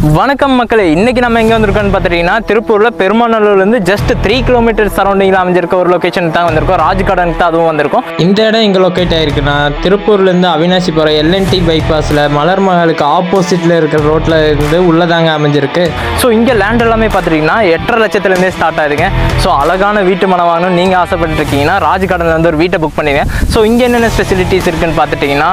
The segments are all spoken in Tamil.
வணக்கம் மக்களே, இன்னைக்கு நம்ம எங்கே வந்திருக்கோம்னு பார்த்துட்டீங்கன்னா திருப்பூரில் பெருமாநல்லூர்லேருந்து ஜஸ்ட் 3 கிலோமீட்டர் சரௌண்டிங்கில் அமைஞ்சிருக்க ஒரு லொக்கேஷன் தான் வந்திருக்கோம். ராஜ் கார்டனுக்கு தான் அதுவும் வந்திருக்கும். இந்த இடம் எங்கே லொக்கேட் ஆயிருக்குன்னா திருப்பூர்லேருந்து அவினாசி போகிற எல்என்டி பைபாஸில் மலர் மகாலுக்கு ஆப்போசிட்டில் இருக்கிற ரோட்டில் இருந்து உள்ளதாங்க அமைஞ்சிருக்கு. ஸோ இங்கே லேண்ட் எல்லாமே பார்த்துட்டிங்கன்னா 8.5 லட்சத்துலேருந்தே ஸ்டார்ட் ஆகுதுங்க. ஸோ அழகான வீட்டு மனம் வாங்கணும் நீங்கள் ஆசைப்பட்டுருக்கீங்கன்னா ராஜ் கார்டனில் வந்து ஒரு வீட்டை புக் பண்ணிடுங்க. ஸோ இங்கே என்னென்ன ஃபெசிலிட்டிஸ் இருக்குன்னு பார்த்துட்டிங்கன்னா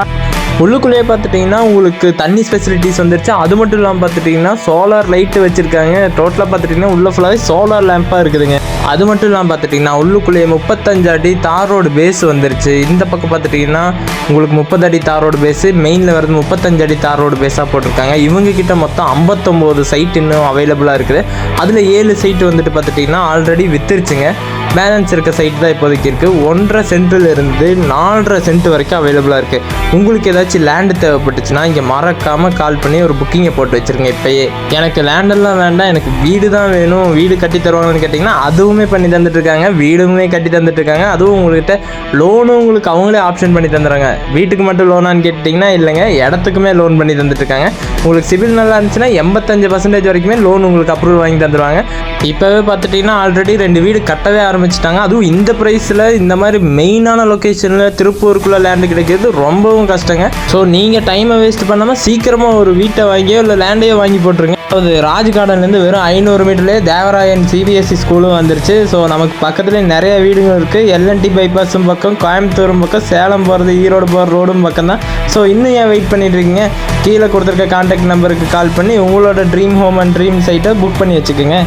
உள்ளுக்குள்ளேயே பார்த்துட்டிங்கன்னா உங்களுக்கு தண்ணி ஃபெசிலிட்டிஸ் வந்துருச்சு. அது மட்டும் இல்லாமல் பார்த்துட்டிங்கன்னா சோலார் லைட்டு வச்சுருக்காங்க. டோட்டலாக பார்த்துட்டிங்கன்னா உள்ள ஃபுல்லாகவே சோலார் லேம்ப்பாக இருக்குதுங்க. அது மட்டும் இல்லாமல் பார்த்துட்டிங்கன்னா உள்ளுக்குள்ளேயே 35 அடி தார் ரோடு பேஸ் வந்துருச்சு. இந்த பக்கம் பார்த்துட்டிங்கன்னா உங்களுக்கு 30 அடி தார் ரோடு பேஸு, மெயினில் வரது 35 அடி தார் ரோடு பேஸாக போட்டிருக்காங்க. இவங்கக்கிட்ட மொத்தம் 59 சைட் இன்னும் அவைலபிளாக இருக்குது. அதில் 7 சைட்டு வந்துட்டு பார்த்துட்டிங்கன்னா ஆல்ரெடி வித்துருச்சுங்க. பேலன்ஸ் இருக்க சைட் தான் இப்போதைக்கு இருக்குது. 1.5 சென்ட்லேருந்து 4.5 சென்ட் வரைக்கும் அவைலபிளாக இருக்குது. உங்களுக்கு ஏதாச்சும் லேண்டு தேவைப்பட்டுச்சுன்னா இங்கே மறக்காமல் கால் பண்ணி ஒரு புக்கிங்கை போட்டு வச்சுருங்க. இப்போயே எனக்கு லேண்டெல்லாம் வேண்டாம், எனக்கு வீடு தான் வேணும், வீடு கட்டி தருவாங்கன்னு கேட்டிங்கன்னா அதுவுமே பண்ணி தந்துட்டுருக்காங்க. வீடுமே கட்டி தந்துட்டுருக்காங்க. அதுவும் உங்கள்கிட்ட லோனும் உங்களுக்கு அவங்களே ஆப்ஷன் பண்ணி தந்துடுறாங்க. வீட்டுக்கு மட்டும் லோனான்னு கேட்டிங்கன்னா இல்லைங்க, இடத்துக்குமே லோன் பண்ணி தந்துட்டுருக்காங்க. உங்களுக்கு சிவில் நல்லா இருந்துச்சுன்னா 85% வரைக்குமே லோன் உங்களுக்கு அப்ரூவல் வாங்கி தந்துடுவாங்க. இப்போவே பார்த்துட்டிங்கன்னா ஆல்ரெடி 2 வீடு கட்டவே ஆரம்பிச்சிட்டாங்க. அதுவும் இந்த ப்ரைஸில் இந்த மாதிரி மெயினான லொக்கேஷனில் திருப்பூருக்குள்ளே லேண்டு கிடைக்கிறது ரொம்பவும் கஷ்டங்க. ஸோ நீங்கள் டைமை வேஸ்ட் பண்ணாமல் சீக்கிரமாக ஒரு வீட்டை வாங்கியோ இல்லை லேண்டையோ வாங்கி போட்டுருங்க. அது ராஜ் கார்டன்லேருந்து வெறும் 500 மீட்டர்லேயே தேவராயன் சிபிஎஸ்சி ஸ்கூலும் வந்துருச்சு. ஸோ நமக்கு பக்கத்துலேயே நிறைய வீடுங்க இருக்குது. எல்என்டி பைபாஸும் பக்கம், கோயம்புத்தூரும் பக்கம், சேலம் போகிறது, ஈரோடு போகிற ரோடும் பக்கம் தான். ஸோ இன்னும் ஏன் வெயிட் பண்ணிட்டு இருக்கீங்க? கீழே கொடுத்துருக்க கான்டாக்ட் நம்பருக்கு கால் பண்ணி உங்களோட ட்ரீம் ஹோம் அண்ட் ட்ரீம் சைட்டை புக் பண்ணி வச்சுக்கோங்க.